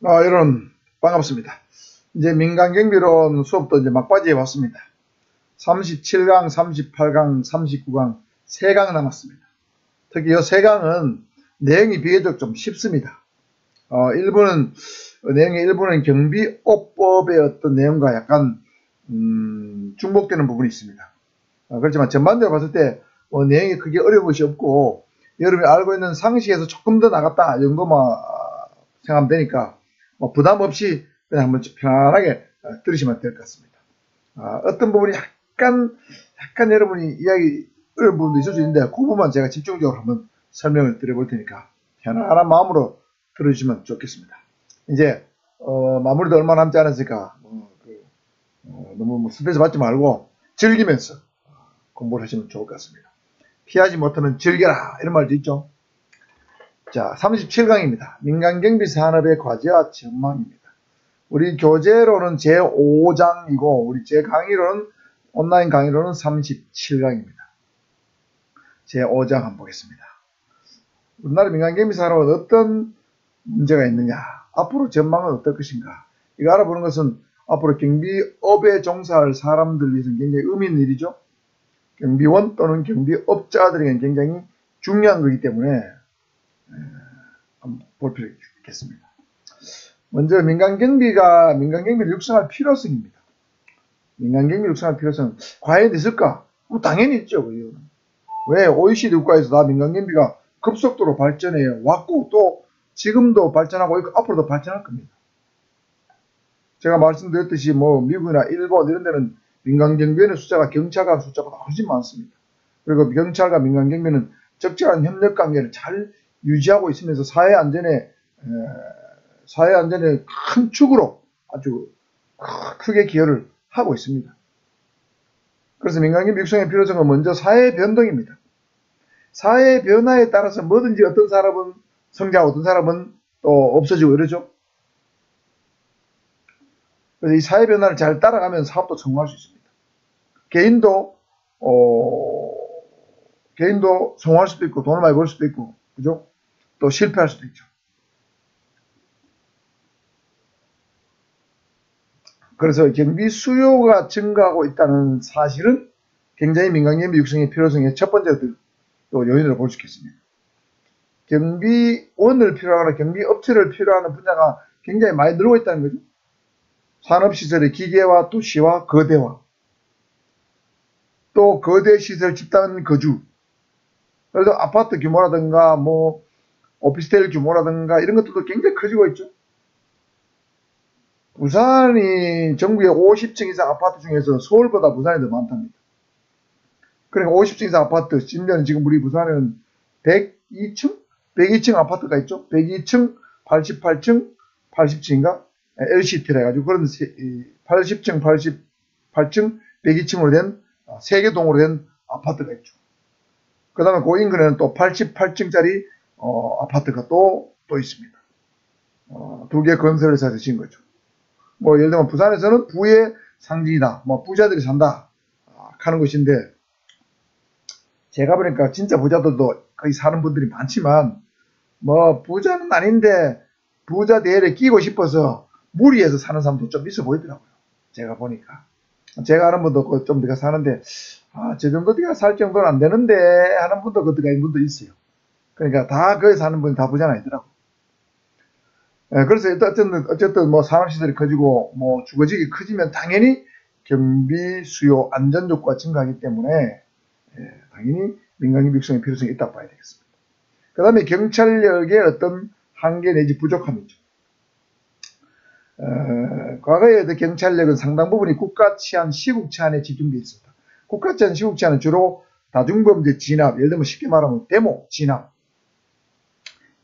여러분 반갑습니다. 이제 민간경비론 수업도 이제 막바지에 왔습니다. 37강, 38강, 39강 3강 남았습니다. 특히 이 3강은 내용이 비교적 좀 쉽습니다. 내용의 일부는 경비업법의 어떤 내용과 약간 중복되는 부분이 있습니다. 그렇지만 전반적으로 봤을 때 내용이 크게 어려운 것이 없고 여러분이 알고 있는 상식에서 조금 더 나갔다 이 정도만 생각하면 되니까 부담 없이 그냥 한번 편안하게 들으시면 될 것 같습니다. 어떤 부분이 약간 여러분이 이야기 어려운 부분도 있을 수 있는데 그 부분만 제가 집중적으로 한번 설명을 드려볼 테니까 편안한 마음으로 들어주시면 좋겠습니다. 이제 마무리도 얼마 남지 않았으니까 너무 스트레스 받지 말고 즐기면서 공부를 하시면 좋을 것 같습니다. 피하지 못하면 즐겨라 이런 말도 있죠. 자, 37강입니다. 민간경비산업의 과제와 전망입니다. 우리 교재로는 제5장이고 우리 제 강의로는 온라인 강의로는 37강입니다. 제5장 한번 보겠습니다. 우리나라 민간경비산업은 어떤 문제가 있느냐, 앞으로 전망은 어떨 것인가, 이거 알아보는 것은 앞으로 경비업에 종사할 사람들 위해서는 굉장히 의미 있는 일이죠. 경비원 또는 경비업자들에게는 굉장히 중요한 거기 때문에 한번 볼 필요가 있겠습니다. 먼저 민간경비를 육성할 필요성입니다. 민간경비를 육성할 필요성은 과연 있을까? 당연히 있죠. 왜 OECD 국가에서 다 민간경비가 급속도로 발전해 왔고 또 지금도 발전하고 있고 앞으로도 발전할 겁니다. 제가 말씀드렸듯이 미국이나 일본 이런 데는 민간경비원의 숫자가 경찰관 숫자보다 훨씬 많습니다. 그리고 경찰과 민간경비는 적절한 협력관계를 잘 유지하고 있으면서 사회안전의 큰 축으로 아주 크게 기여를 하고 있습니다. 그래서 민간경비 육성의 필요성은 먼저 사회 변동입니다. 사회 변화에 따라서 뭐든지 어떤 사람은 성장하고 어떤 사람은 또 없어지고 이러죠. 그래서 이 사회 변화를 잘 따라가면 사업도 성공할 수 있습니다. 개인도 성공할 수도 있고 돈을 많이 벌 수도 있고, 그죠? 또 실패할 수도 있죠. 그래서 경비 수요가 증가하고 있다는 사실은 굉장히 민간경비 육성의 필요성의 첫 번째 요인으로 볼 수 있겠습니다. 경비원을 필요하거나 경비업체를 필요하는 분야가 굉장히 많이 늘고 있다는 거죠. 산업시설의 기계화, 도시화, 거대화, 또 거대 시설 집단 거주, 그래서 아파트 규모라든가 오피스텔 규모라든가 이런 것들도 굉장히 커지고 있죠. 부산이 전국에 50층 이상 아파트 중에서 서울보다 부산이 더 많답니다. 그러니까 50층 이상 아파트, 심지어는 지금 우리 부산에는 102층 아파트가 있죠. 102층, 88층, 80층인가? LCT라 해가지고 그런 80층, 88층, 102층으로 된 3개 동으로 된 아파트가 있죠. 그 다음에 그 인근에는 또 88층짜리 아파트가 또 있습니다. 2개 건설회사에서 지은 거죠. 예를 들면 부산에서는 부의 상징이다, 부자들이 산다 하는 것인데, 제가 보니까 진짜 부자들도 거기 사는 분들이 많지만 부자는 아닌데 부자 대열에 끼고 싶어서 무리해서 사는 사람도 좀 있어 보이더라고요. 제가 보니까. 제가 아는 분도 좀 내가 사는데 저 정도 내가 살 정도는 안 되는데 하는 분도 그때가 있는 분도 있어요. 그러니까 다 거기 사는 분이 다 부자는 아니더라고요. 그래서 어쨌든 산업시설이 커지고 주거지역이 커지면 당연히 경비 수요 안전 요구가 증가하기 때문에 당연히 민간경비 육성의 필요성이 있다고 봐야 되겠습니다. 그 다음에 경찰력의 어떤 한계 내지 부족함이죠. 과거에 경찰력은 상당 부분이 국가치안, 시국치안에 집중되어 있습니다. 국가치안, 시국치안은 주로 다중범죄 진압, 예를 들면 쉽게 말하면 데모 진압,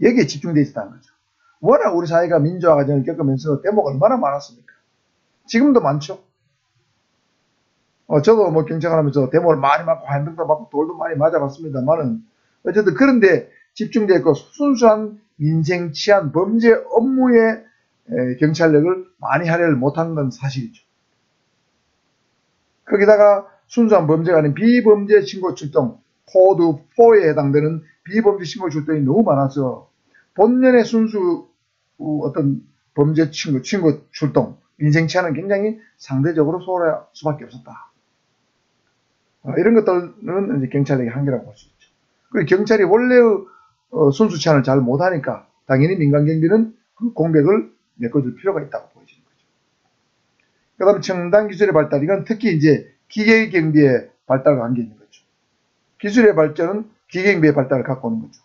여기에 집중되어 있다는 거죠. 워낙 우리 사회가 민주화 과정을 겪으면서 데모가 얼마나 많았습니까? 지금도 많죠. 저도 경찰을 하면서 데모를 많이 맞고 화염병도 맞고 돌도 많이 맞아봤습니다만은 어쨌든 그런데 집중되어 있고 순수한 민생 치안 범죄 업무에 경찰력을 많이 할애를 못한 건 사실이죠. 거기다가 순수한 범죄가 아닌 비범죄 신고 출동, 코드 4에 해당되는 비범죄 신고 출동이 너무 많아서 본연의 순수 어떤 범죄 친구 출동, 민생 치안은 굉장히 상대적으로 소홀할 수밖에 없었다. 이런 것들은 이제 경찰력의 한계라고 볼 수 있죠. 그리고 경찰이 원래의 순수 치안을 잘 못하니까 당연히 민간 경비는 그 공백을 메꿔줄 필요가 있다고 보여지는 거죠. 그 다음에 첨단 기술의 발달, 이건 특히 이제 기계 경비의 발달과 관계 있는 거죠. 기술의 발전은 기계 경비의 발달을 갖고 오는 거죠.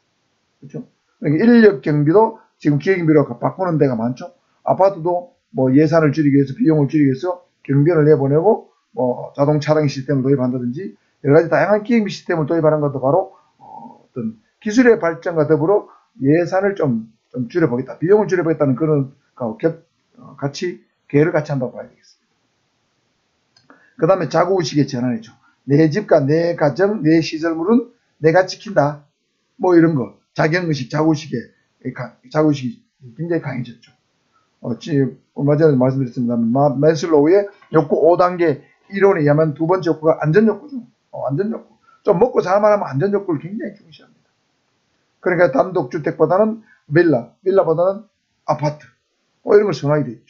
그렇죠? 그러니까 인력 경비도 지금 기계 경비로 바꾸는 데가 많죠. 아파트도 뭐 예산을 줄이기 위해서, 비용을 줄이기 위해서 경비원을 내보내고 뭐 자동 차량 시스템을 도입한다든지 여러 가지 다양한 기계 경비 시스템을 도입하는 것도 바로 어떤 기술의 발전과 더불어 예산을 좀 줄여보겠다, 비용을 줄여보겠다는 그런 같이 계획을 같이 한다고 봐야 되겠습니다. 그 다음에 자구의식의 전환이죠. 내 집과 내 가정, 내 시설물은 내가 지킨다. 뭐 이런 거. 자경의식, 자구의식이 굉장히 강해졌죠. 얼마 전에 말씀드렸습니다만, 매슬로우의 욕구 5단계 이론에 의하면 두 번째 욕구가 안전욕구죠. 안전욕구. 좀 먹고 살만하면 안전욕구를 굉장히 중시합니다. 그러니까 단독주택보다는 빌라보다는 아파트. 이런 걸 선호하게 되죠.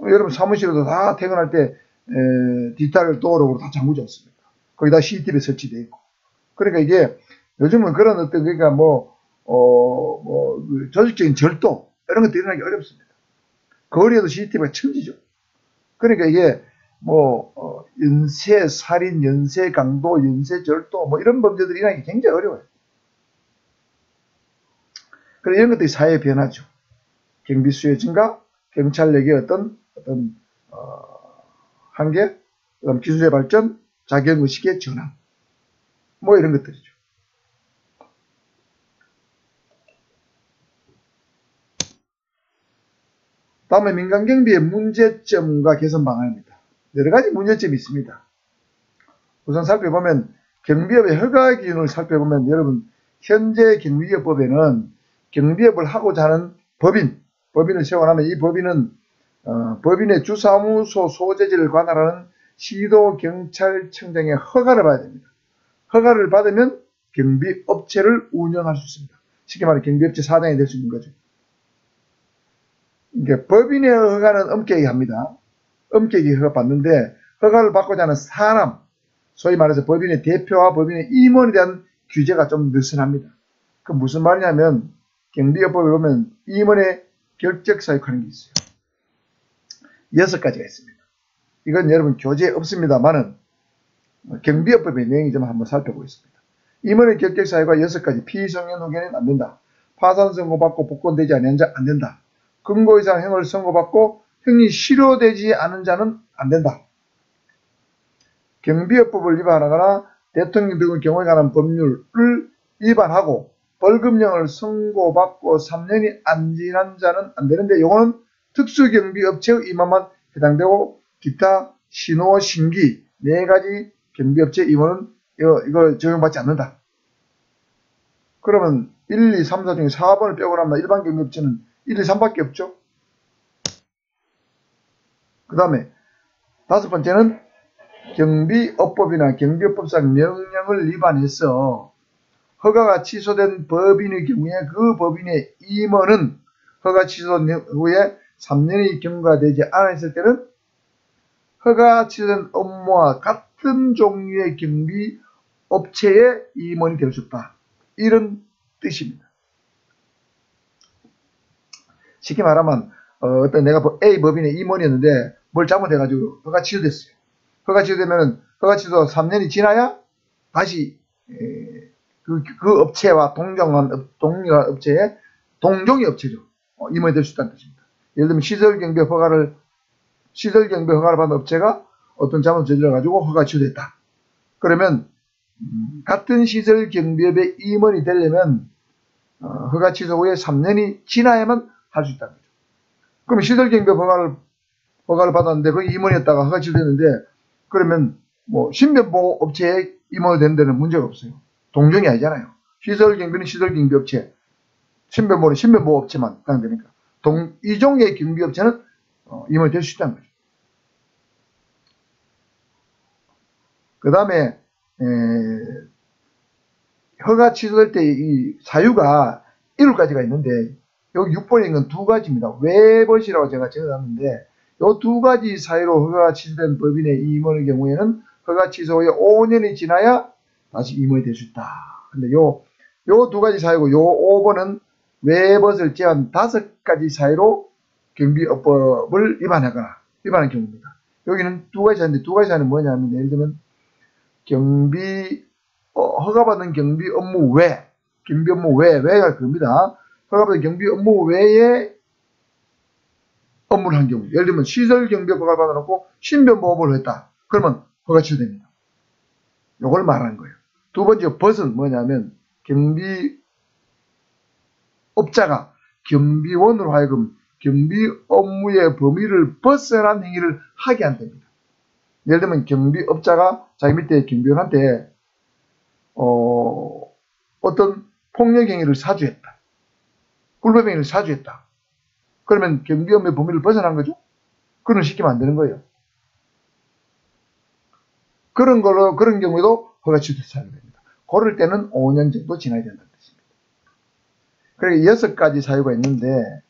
여러분 사무실에도 다 퇴근할 때 뒷탈을 도어록으로 다 잠그지 않습니까? 거기다 CCTV 설치되어 있고. 그러니까 이게 요즘은 그런 어떤 그러니까 조직적인 절도 이런 것들이 일어나기 어렵습니다. 거리에도 CCTV가 천지죠. 그러니까 이게 연쇄 살인, 연쇄 강도, 연쇄 절도 이런 범죄들이 일어나기 굉장히 어려워요. 그래서 이런 것들이 사회의 변화죠. 경비 수요 증가, 경찰력의 어떤 한계, 그다음 기술의 발전, 자경의식의 전환, 이런 것들이죠. 다음에 민간경비의 문제점과 개선 방안입니다. 여러 가지 문제점이 있습니다. 우선 살펴보면 경비업의 허가 기준을 살펴보면 여러분 현재 경비업법에는 경비업을 하고자 하는 법인을 세워나면 이 법인은 법인의 주사무소 소재지를 관할하는 시도경찰청장의 허가를 받아야 됩니다. 허가를 받으면 경비업체를 운영할 수 있습니다. 쉽게 말해 경비업체 사장이 될 수 있는 거죠. 그러니까 법인의 허가는 엄격히 합니다. 엄격히 허가 받는데 허가를 받고자 하는 사람, 소위 말해서 법인의 대표와 법인의 임원에 대한 규제가 좀 느슨합니다. 그 무슨 말이냐면 경비업법에 보면 임원의 결적사유하는 게 있어요. 6가지가 있습니다. 이건 여러분 교재에 없습니다만은 경비업법의 내용이 좀 한번 살펴보겠습니다. 임원의 결격사유가 6가지. 피성년 후견은 안 된다. 파산 선고받고 복권되지 않은 자 안 된다. 금고 이상 형을 선고받고 형이 실효되지 않은 자는 안 된다. 경비업법을 위반하거나 대통령 등의 경우에 관한 법률을 위반하고 벌금형을 선고받고 3년이 안 지난 자는 안 되는데 이거는 특수경비업체의 임원만 해당되고 기타 신호, 신기 4가지 경비업체 임원은 이거 적용받지 않는다. 그러면 1, 2, 3, 4 중에 4번을 빼고 나면 일반 경비업체는 1, 2, 3밖에 없죠. 그 다음에 5번째는 경비업법이나 경비업법상 명령을 위반해서 허가가 취소된 법인의 경우에 그 법인의 임원은 허가 취소 후에 3년이 경과되지 않았을 때는 허가 취소된 업무와 같은 종류의 경비업체의 임원이 될 수 없다. 이런 뜻입니다. 쉽게 말하면 어떤 내가 A 법인의 임원이었는데 뭘 잘못해가지고 허가 취소됐어요. 허가 취소되면 허가 취소 3년이 지나야 다시 그 업체와 동종한 업체의 동종의 업체죠. 임원이 될 수 있다는 뜻입니다. 예를 들면 시설경비 허가를 받은 업체가 어떤 잘못을 저질러가지고 허가 취소됐다. 그러면 같은 시설경비업의 임원이 되려면 허가 취소 후에 3년이 지나야만 할 수 있다는 거죠. 그럼 시설경비업 허가를 받았는데 거기 임원이었다가 허가 취소됐는데 그러면 신변보호업체의 임원이 되는 데는 문제가 없어요. 동종이 아니잖아요. 시설경비는 시설경비업체, 신변보호는 신변보호업체만 해당되니까. 이 종의 경비업체는 임원이 될 수 있다는 거죠. 그 다음에 허가 취소될 때 이 사유가 1월까지가 있는데 여기 6번인 건 두 가지입니다. 왜 벗이라고 제가 적어놨는데 요 두 가지 사유로 허가가 취소된 법인의 임원의 경우에는 허가 취소 후에 5년이 지나야 다시 임원이 될 수 있다. 근데 요 두 가지 사유고 요 5번은 외벗을 제한 5가지 사유로 경비업법을 위반한 경우입니다. 여기는 두 가지 사유인데 두 가지 사유는 뭐냐면 예를 들면 허가받은 경비 업무 외가 그겁니다. 허가받은 경비 업무 외에 업무를 한 경우, 예를 들면 시설 경비업 허가를 받아놓고 신변보호를 했다. 그러면 허가 취소됩니다. 요걸 말하는 거예요. 두 번째 벗은 뭐냐면 경비업자가 경비원으로 하여금 경비 업무의 범위를 벗어난 행위를 하게 한답니다. 예를 들면 경비업자가 자기 밑에 경비원한테 어떤 폭력 행위를 사주했다. 불법 행위를 사주했다. 그러면 경비업무의 범위를 벗어난 거죠. 그런 시키면 안 되는 거예요. 그런 경우에도 허가 취소 사유가 됩니다. 그럴 때는 5년 정도 지나야 된다는 뜻입니다. 그러니까 6가지 사유가 있는데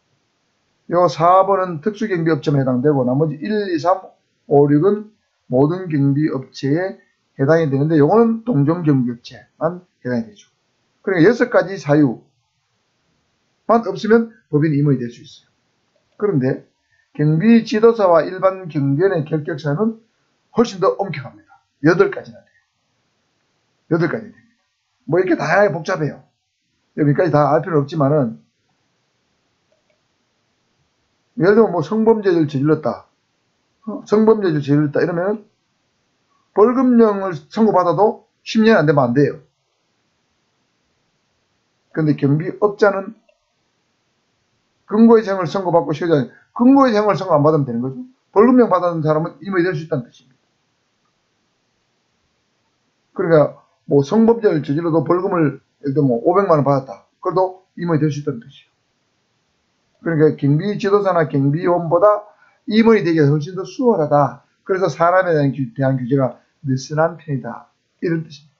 요 4번은 특수경비업체에 해당되고 나머지 1, 2, 3, 5, 6은 모든 경비업체에 해당이 되는데 요거는 동종경비업체만 해당이 되죠. 그러니까 6가지 사유만 없으면 법인 임원이 될 수 있어요. 그런데 경비지도사와 일반 경비원의 결격사유는 훨씬 더 엄격합니다. 8가지나 돼요. 8가지 됩니다. 뭐 이렇게 다양하게 복잡해요. 여기까지 다 알 필요는 없지만은 예를 들면 뭐 성범죄를 저질렀다. 이러면 벌금형을 선고받아도 10년 안 되면 안 돼요. 그런데 경비업자는 근고의 형을 선고받고 쉬어야 근고의 형을 선고 안 받으면 되는 거죠. 벌금형 받은 사람은 임원이 될 수 있다는 뜻입니다. 그러니까 뭐 성범죄를 저질러도 벌금을 예를 들면 뭐 500만 원 받았다. 그래도 임원이 될 수 있다는 뜻이에요. 그러니까 경비지도사나 경비원보다 임원이 되기가 훨씬 더 수월하다. 그래서 사람에 대한 규제가 느슨한 편이다. 이런 뜻입니다.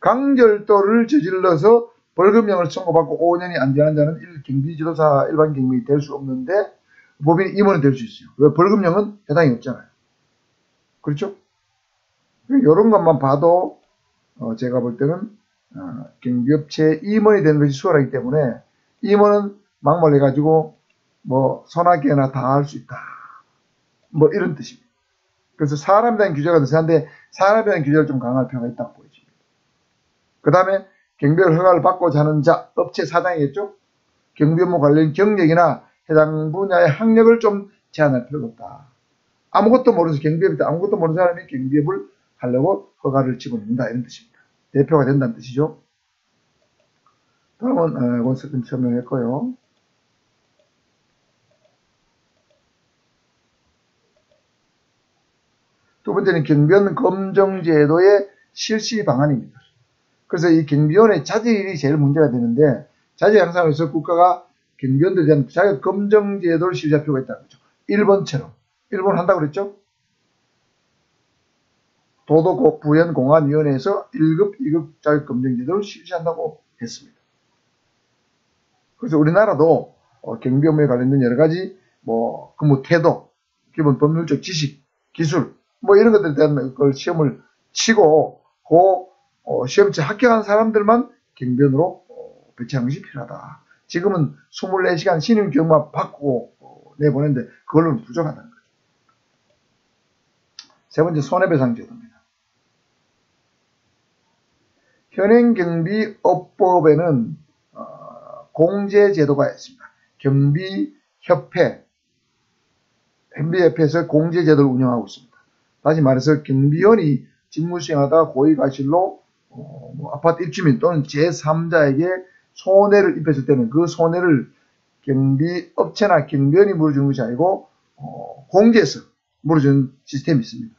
강절도를 저질러서 벌금형을 선고받고 5년이 안 지난 자는 경비지도사 일반 경비이 될 수 없는데 법인 임원이 될 수 있어요. 왜? 벌금형은 해당이 없잖아요. 그렇죠? 이런 것만 봐도 제가 볼 때는 경비업체 임원이 되는 것이 수월하기 때문에 임원은 막말해가지고 뭐 소나기나 당할 수 있다. 뭐 이런 뜻입니다. 그래서 사람에 대한 규제가 느슨한데 사람에 대한 규제를 좀 강화할 필요가 있다고 보여집니다. 그 다음에 경비업 허가를 받고자 하는 자, 업체 사장이겠죠? 경비업무 관련 경력이나 해당 분야의 학력을 좀 제한할 필요가 없다. 아무것도 모르면서 경비업이다. 아무것도 모르는 사람이 경비업을 하려고 허가를 집어넣는다. 이런 뜻입니다. 대표가 된다는 뜻이죠. 다음은 원서 좀 설명했고요. 두 번째는 경비원 검정제도의 실시 방안입니다. 그래서 이 경비원의 자질이 제일 문제가 되는데 자질 향상에서 국가가 경비원들에 대한 자격 검정 제도를 실시할 필요가 있다는 거죠. 일본처럼. 일본 한다고 그랬죠? 도덕 부연공안위원회에서 1급, 2급 자격 검정 제도를 실시한다고 했습니다. 그래서 우리나라도 경비 업무에 관련된 여러 가지 뭐 근무 태도, 기본 법률적 지식, 기술 뭐 이런 것들에 대한 걸 시험을 치고 그 시험치 합격한 사람들만 경비원으로 배치하는 것이 필요하다. 지금은 24시간 신임 교육만 바꾸고 내보냈는데 그걸로는 부족하다는 거죠. 세 번째 손해배상 제도입니다. 현행 경비업법에는 공제제도가 있습니다. 경비협회에서 공제제도를 운영하고 있습니다. 다시 말해서 경비원이 직무수행하다가 고의과실로 아파트 입주민 또는 제3자에게 손해를 입혔을 때는 그 손해를 경비업체나 경비원이 물어주는 것이 아니고 공제에서 물어주는 시스템이 있습니다.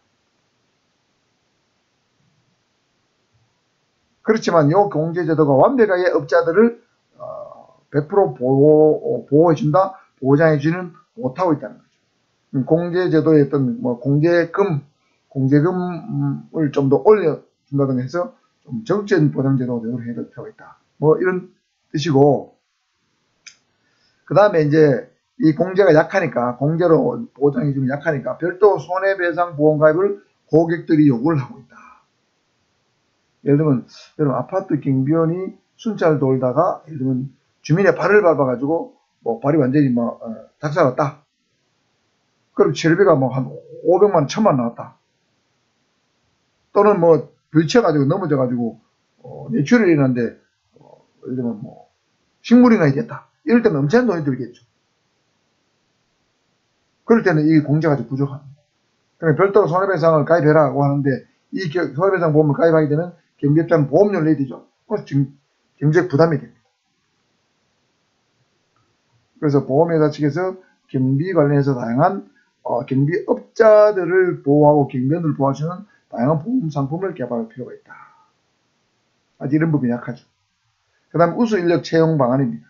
그렇지만 이 공제제도가 완벽하게 업자들을 100% 보호해준다, 보장해주는 못하고 있다는 거죠. 공제제도의 어떤 공제금을 좀 더 올려준다든가 해서 좀 정적인 보장제도가 되도록 해야 될 필요가 있다. 뭐 이런 뜻이고, 그 다음에 이제 이 공제가 약하니까, 공제로 보장이 좀 약하니까 별도 손해배상 보험가입을 고객들이 요구를 하고 있다. 예를 들면, 여러분 아파트 경비원이 순찰 돌다가, 예를 들면 주민의 발을 밟아가지고, 뭐 발이 완전히 작살났다. 그럼 치료비가 뭐 한 500만, 1000만 나왔다. 또는 뭐 부딪혀가지고 넘어져가지고, 뇌출혈이 일어났는데, 예를 들면 뭐, 식물인가 있겠다. 이럴 때는 엄청난 돈이 들겠죠. 그럴 때는 이 공제가 좀 부족합니다. 그러니까 별도로 손해배상을 가입해라고 하는데, 이 손해배상 보험을 가입하게 되면 경비업자는 보험료를 내야 되죠. 그래서 경제적 부담이 됩니다. 그래서 보험회사 측에서 경비 관련해서 다양한 경비업자들을 보호하고 경비원들을 보호할 수 있는 다양한 보험 상품을 개발할 필요가 있다. 아직 이런 부분이 약하죠. 그 다음 우수 인력 채용 방안입니다.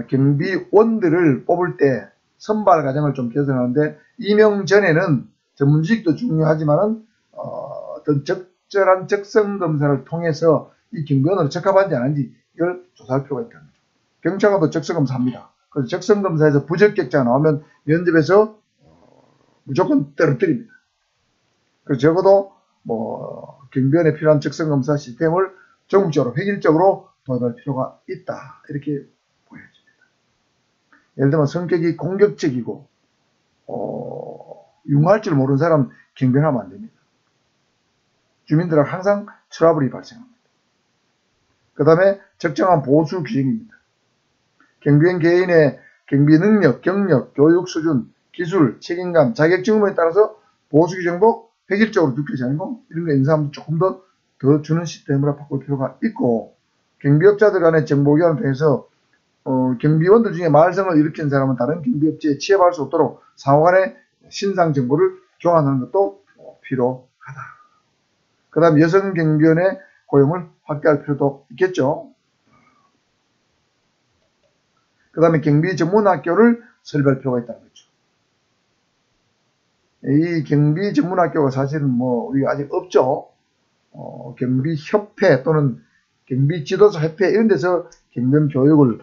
경비원들을 뽑을 때 선발 과정을 좀 개선하는데, 임용 전에는 전문직도 중요하지만은 어떤 적절한 적성 검사를 통해서 이 경비원으로 적합한지 아닌지 이걸 조사할 필요가 있다는 거죠. 경찰관도 적성 검사합니다. 그래서 적성 검사에서 부적격자가 나오면 면접에서 무조건 떨어뜨립니다. 그래서 적어도 경비원에 필요한 적성 검사 시스템을 전국적으로 획일적으로 도입할 필요가 있다. 이렇게 보여집니다. 예를 들면 성격이 공격적이고 융화할 줄 모르는 사람 경비하면 안 됩니다. 주민들하고 항상 트러블이 발생합니다. 그 다음에 적정한 보수 규정입니다. 경비원 개인의 경비 능력, 경력, 교육 수준, 기술, 책임감, 자격증 의무에 따라서 보수 규정도 획일적으로 두께지 않고 이런 거 인사하면 조금 더 주는 시스템으로 바꿀 필요가 있고, 경비업자들 간의 정보 교환을 통해서 경비원들 중에 말썽을 일으킨 사람은 다른 경비업체에 취업할 수 없도록 상호간의 신상 정보를 교환하는 것도 필요하다. 그 다음 여성 경비원의 고용을 확대할 필요도 있겠죠. 그 다음에 경비 전문학교를 설립할 필요가 있다는 거죠. 이 경비 전문학교가 사실은 우리가 아직 없죠. 경비협회 또는 경비지도사협회 이런 데서 경비 교육을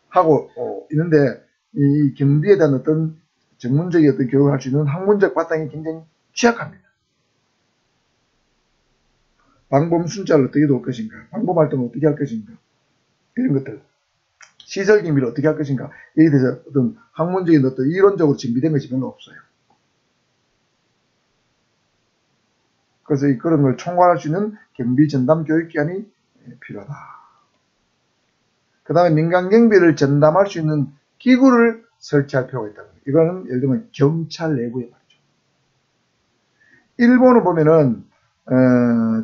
하고 있는데, 이 경비에 대한 어떤 전문적인 어떤 교육을 할 수 있는 학문적 바탕이 굉장히 취약합니다. 방범 순찰을 어떻게 도울 것인가, 방범 활동을 어떻게 할 것인가, 이런 것들, 시설 경비를 어떻게 할 것인가, 여기에 대해서 어떤 학문적인 어떤 이론적으로 준비된 것이 별로 없어요. 그래서 그런 걸 총괄할 수 있는 경비 전담 교육기관이 필요하다. 그 다음에 민간 경비를 전담할 수 있는 기구를 설치할 필요가 있다. 이거는 예를 들면 경찰 내부에 말이죠. 일본을 보면은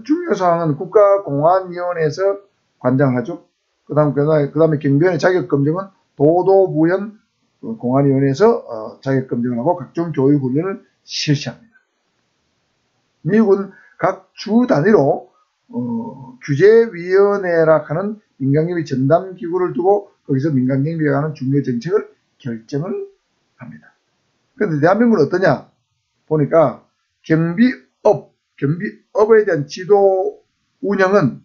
중요사항은 국가공안위원회에서 관장하죠. 그 다음에 경비원의 자격검증은 도도부연 공안위원회에서 자격검증을 하고 각종 교육훈련을 실시합니다. 미국은 각 주 단위로 규제위원회라 하는 민간경비 전담기구를 두고 거기서 민간경비에 관한 중요 정책을 결정을 합니다. 그런데 대한민국은 어떠냐 보니까 경비업에 대한 지도 운영은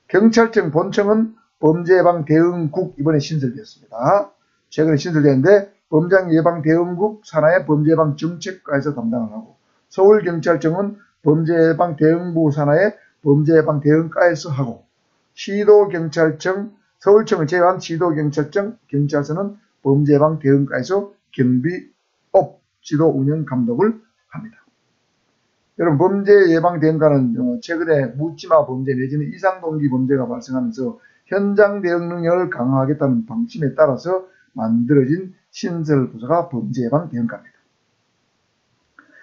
경찰청 본청은 범죄예방대응국 이번에 신설되었습니다. 최근에 신설되었는데 범죄예방대응국 산하의 범죄예방정책과에서 담당을 하고, 서울경찰청은 범죄예방대응부 산하의 범죄예방대응과에서 하고, 시도경찰청, 서울청을 제외한 시도경찰청, 경찰서는 범죄예방대응과에서 경비업 지도 운영 감독을 합니다. 여러분, 범죄예방대응과는 최근에 묻지마 범죄 내지는 이상동기 범죄가 발생하면서 현장 대응 능력을 강화하겠다는 방침에 따라서 만들어진 신설부서가 범죄예방대응과입니다.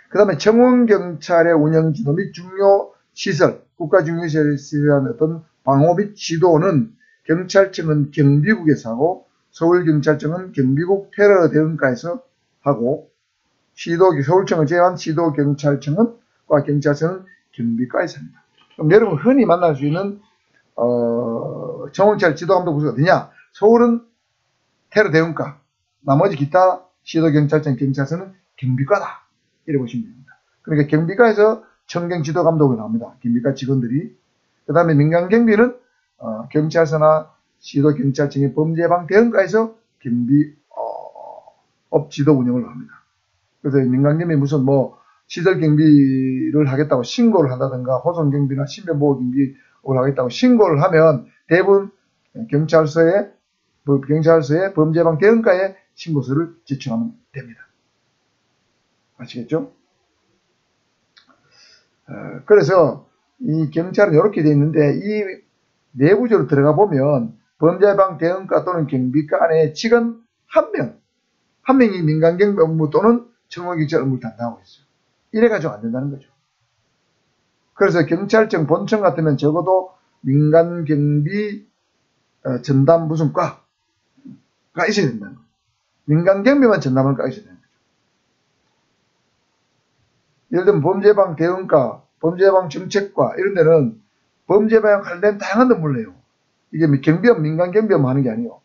그 다음에 청원경찰의 운영지도 및 중요시설, 국가중요시설이라는 어떤 방호 및 지도는 경찰청은 경비국에서 하고, 서울경찰청은 경비국 테러대응과에서 하고, 서울청을 제외한 시도경찰청은 경찰서는 경비과에서 합니다. 그럼 여러분 흔히 만날 수 있는 청원경찰 지도감독부서가 어디냐? 서울은 테러대응과, 나머지 기타 시도경찰청, 경찰서는 경비과다. 이래 보시면 됩니다. 그러니까 경비과에서 청경지도감독이 나옵니다. 경비과 직원들이. 그 다음에 민간경비는 경찰서나 시도경찰청의 범죄예방대응과에서 경비업 지도 운영을 합니다. 그래서 민간경비 무슨 뭐 시설경비를 하겠다고 신고를 한다든가 호송경비나 신변보호경비를 하겠다고 신고를 하면 대부분 경찰서에 범죄예방대응과에 신고서를 제출하면 됩니다. 아시겠죠? 그래서 이 경찰은 이렇게 되어 있는데 이 내부적으로 들어가 보면 범죄예방대응과 또는 경비과 안에 직원 한 명이 민간경비 업무 또는 청원경찰 업무를 담당하고 있어요. 이래가지고 안 된다는 거죠. 그래서 경찰청 본청 같으면 적어도 민간경비 전담 무슨 과가 있어야 된다는 거예요. 민간경비만 전담할 과가 있어야 되는 거죠. 예를 들면 범죄예방대응과, 범죄예방정책과 이런 데는 범죄예방 관련 다양한 업무를 해요. 이게 경비업, 민간경비업 하는 게 아니에요.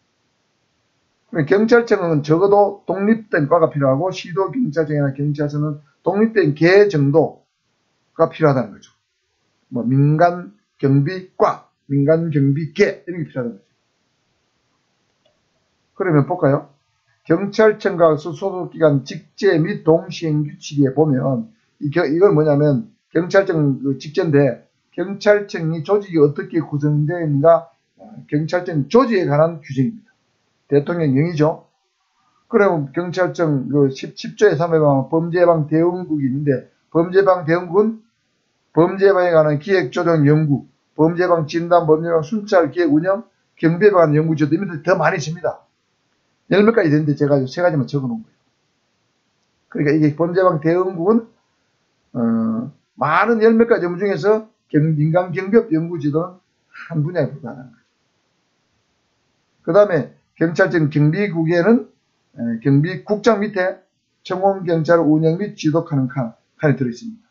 경찰청은 적어도 독립된 과가 필요하고 시도경찰청이나 경찰서는 독립된 계 정도가 필요하다는 거죠. 뭐 민간경비과, 민간경비계 이런 게 필요하다는 거죠. 그러면 볼까요? 경찰청과 소속기관 직제 및 동시행 규칙에 보면 이걸 뭐냐면 경찰청 직제인데 경찰청이 조직이 어떻게 구성되어 있는가 경찰청 조직에 관한 규정입니다. 대통령령이죠. 그러면 경찰청 10조에 3에 보면 범죄예방대응국이 있는데 범죄예방대응국은 범죄예방에 관한 기획조정 연구, 범죄예방 진단, 범죄예방 순찰 기획 운영, 경비에 관한 연구지도 이런 더 많이 있습니다. 10명까지 되는데 제가 3가지만 적어놓은 거예요. 그러니까 이게 범죄예방대응국은 많은 10명까지 업무 중에서 민간경비업 연구지도는 한 분야에 불과하다는 거죠. 그 다음에 경찰청 경비국에는 경비국장 밑에 청원경찰 운영 및 지도하는 칸이 들어있습니다.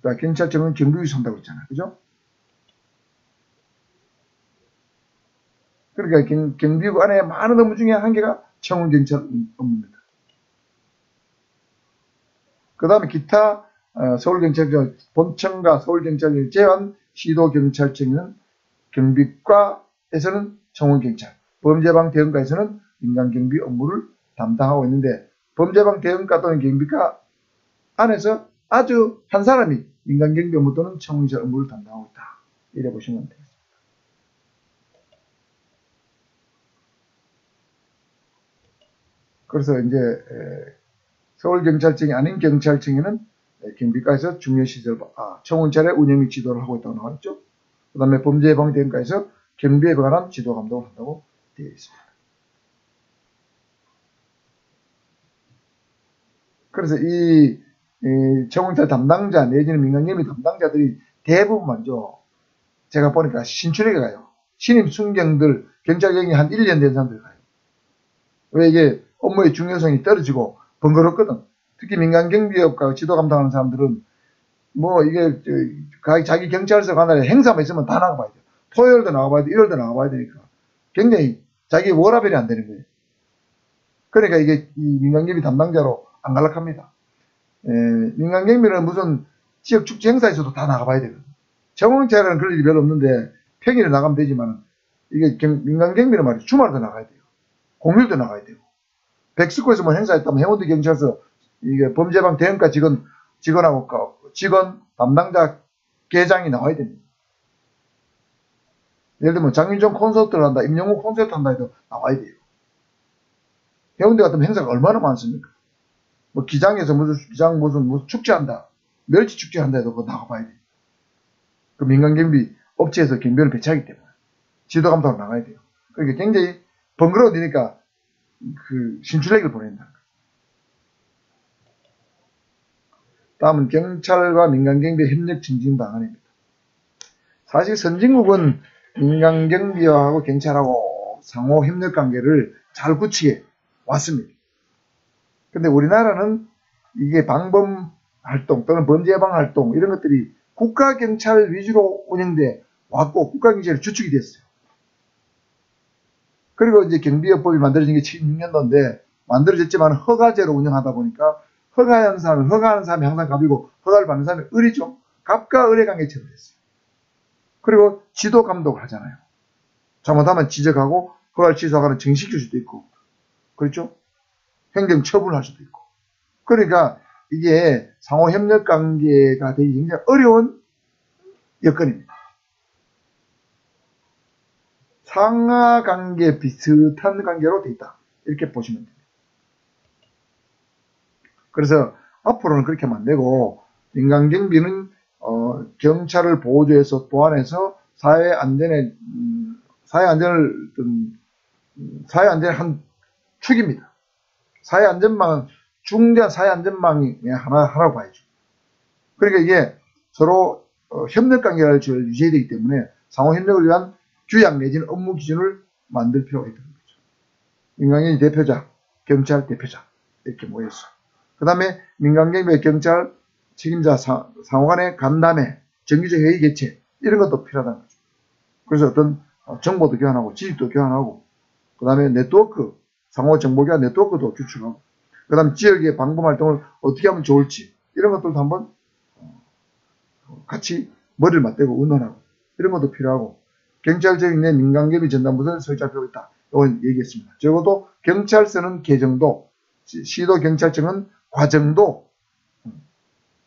그러니까 경찰청은 경비국에서 한다고 했잖아요. 그죠? 그러니까 경비국 안에 많은 업무 중에 한 개가 청원경찰 업무입니다. 그 다음에 기타 서울경찰청 본청과 서울경찰청을 제외한 시도경찰청은 경비과에서는 청원경찰, 범죄예방대응과에서는 민간경비 업무를 담당하고 있는데 범죄예방대응과 또는 경비과 안에서 아주 한 사람이 민간경비 업무 또는 청원경찰 업무를 담당하고 있다. 이래 보시면 되겠습니다. 그래서 이제 서울경찰청이 아닌 경찰청에는 경비과에서 중요시설, 청원찰의 운영 및 지도를 하고 있다고 나왔죠. 그 다음에 범죄예방대응과에서 경비에 관한 지도 감독을 한다고 되어 있습니다. 그래서 이 청원찰 담당자 내지는 민간경비 담당자들이 대부분 먼저 제가 보니까 신출에게 가요. 신입 순경들 경찰경이 한 1년 된 사람들 가요. 왜 이게 업무의 중요성이 떨어지고 번거롭거든. 특히 민간경비업과 지도 감당하는 사람들은 뭐 이게 자기 경찰서 가나에 행사만 있으면 다 나가봐야 돼요. 토요일도 나가봐야 돼, 일요일도 나가봐야 되니까 굉장히 자기 워라밸이 안 되는 거예요. 그러니까 이게 이 민간경비 담당자로 안 갈락합니다. 민간경비는 무슨 지역 축제 행사에서도 다 나가봐야 되거든요. 청원찰은 그럴 일이 별로 없는데 평일에 나가면 되지만 이게 민간경비는 말이죠. 주말도 나가야 돼요. 공휴일도 나가야 되고. 백스코에서 뭐 행사했다면 해운대 경찰서 이게 범죄예방대응과 직원하고 직원 담당자 계장이 나와야 됩니다. 예를 들면 장윤정 콘서트를 한다, 임영웅 콘서트 한다 해도 나와야 돼요. 해운대 같은 행사가 얼마나 많습니까? 뭐 기장에서 무슨 축제한다, 멸치 축제한다 해도 그거 나가봐야 돼요. 그 민간경비 업체에서 경비를 배치하기 때문에 지도 감독으로 나가야 돼요. 그러니까 굉장히 번거로워지니까 그 신출렉을 보낸다. 다음은 경찰과 민간경비 협력 증진 방안입니다. 사실 선진국은 민간경비하고 경찰하고 상호 협력 관계를 잘 구축해 왔습니다. 근데 우리나라는 이게 방범 활동 또는 범죄 예방 활동 이런 것들이 국가경찰 위주로 운영돼 왔고 국가경찰이 주축이 됐어요. 그리고 이제 경비업법이 만들어진 게 76년도인데 만들어졌지만 허가제로 운영하다 보니까 허가하는 사람이 항상 갑이고 허가를 받는 사람이 을이죠. 갑과 을의 관계처럼 됐어요. 그리고 지도 감독을 하잖아요. 잘못하면 지적하고 허가를 취소하거나 정식일 수도 있고, 그렇죠? 행정 처분할 수도 있고. 그러니까 이게 상호 협력 관계가 되기 굉장히 어려운 여건입니다. 상하 관계 비슷한 관계로 되어 있다. 이렇게 보시면 됩니다. 그래서 앞으로는 그렇게 하면 안 되고, 민간경비는 경찰을 보조해서 보완해서 사회 안전의 한 축입니다. 사회 안전망은 중대한 사회 안전망이 하나라고 봐야죠. 그러니까 이게 서로 협력 관계를 유지해야 되기 때문에 상호 협력을 위한 규약 내지는 업무 기준을 만들 필요가 있다는 거죠. 민간경비 대표자, 경찰 대표자 이렇게 모여서 그 다음에 민간경비 경찰 책임자 상호 간의 간담회, 정기적 회의 개최 이런 것도 필요하다는 거죠. 그래서 어떤 정보도 교환하고 지식도 교환하고 그 다음에 네트워크, 상호 정보교환 네트워크도 구축하고 그 다음에 지역의 방범활동을 어떻게 하면 좋을지 이런 것들도 한번 같이 머리를 맞대고 의논하고 이런 것도 필요하고 경찰청이 내 민간경비 전담부서를 설치할 필요가 있다. 이건 얘기했습니다. 적어도 경찰서는 계정도, 시도 경찰청은 과정도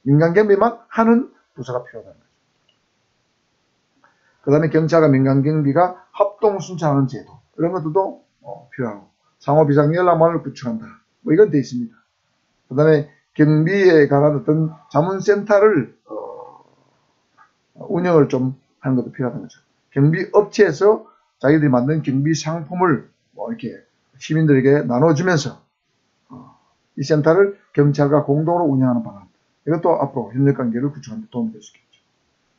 민간경비만 하는 부서가 필요하다는 거죠. 그 다음에 경찰과 민간경비가 합동 순찰하는 제도 이런 것들도 필요하고 상호 비상연락망을 구축한다. 뭐 이건 돼 있습니다. 그 다음에 경비에 관한 어떤 자문센터를 운영을 좀 하는 것도 필요하다는 거죠. 경비 업체에서 자기들이 만든 경비 상품을 이렇게 시민들에게 나눠주면서 이 센터를 경찰과 공동으로 운영하는 방안. 이것도 앞으로 협력관계를 구축하는 데 도움이 될 수 있겠죠.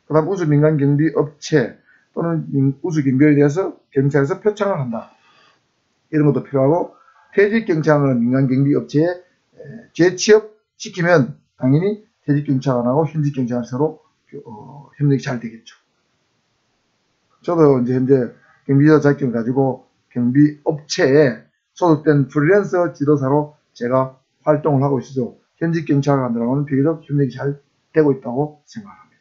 그 다음 우수 민간 경비 업체 또는 우수 경비에 대해서 경찰에서 표창을 한다. 이런 것도 필요하고 퇴직 경찰은 민간 경비 업체에 재취업시키면 당연히 퇴직 경찰관하고 현직 경찰관 서로 협력이 잘 되겠죠. 저도 이제 현재 경비자 자격증을 가지고 경비 업체에 소속된 프리랜서 지도사로 제가 활동을 하고 있어서 현직 경찰관들하고는 비교적 협력이 잘 되고 있다고 생각합니다.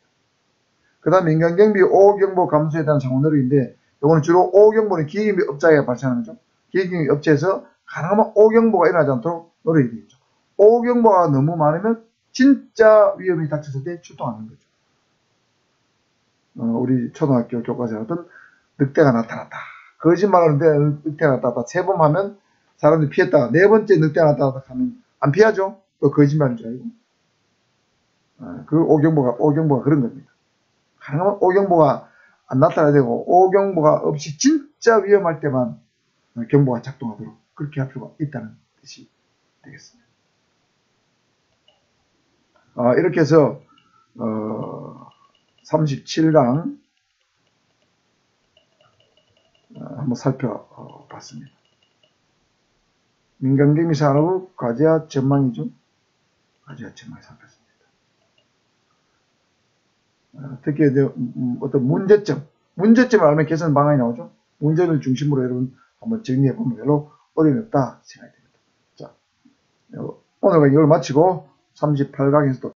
그 다음 민간경비 5호 경보 감소에 대한 상호 노력인데 이거는 주로 5호 경보는 기계경비 업자에 발생하는 거죠. 기계경비 업체에서 가능하면 5호 경보가 일어나지 않도록 노력이 되겠죠. 5호 경보가 너무 많으면 진짜 위험이 닥쳤을 때 출동하는 거죠. 우리 초등학교 교과서였던 늑대가 나타났다. 거짓말하는데 늑대가 나타났다. 3번 하면 사람들이 피했다가 4번째 늑대가 나타났다 하면 안 피하죠. 또 거짓말인 줄 알고. 그 오경보가 그런 겁니다. 가능하면 오경보가 안 나타나야 되고 오경보가 없이 진짜 위험할 때만 경보가 작동하도록 그렇게 할 필요가 있다는 뜻이 되겠습니다. 이렇게 해서 37강 한번 살펴봤습니다. 민간경비 산업의 과제와 전망이죠. 과제와 전망을 살폈습니다. 특히 어떤 문제점을 알면 개선 방안이 나오죠. 문제를 중심으로 여러분 한번 정리해보면 별로 어려움이 없다 생각이 됩니다. 자, 오늘 이걸 마치고 38강에서 또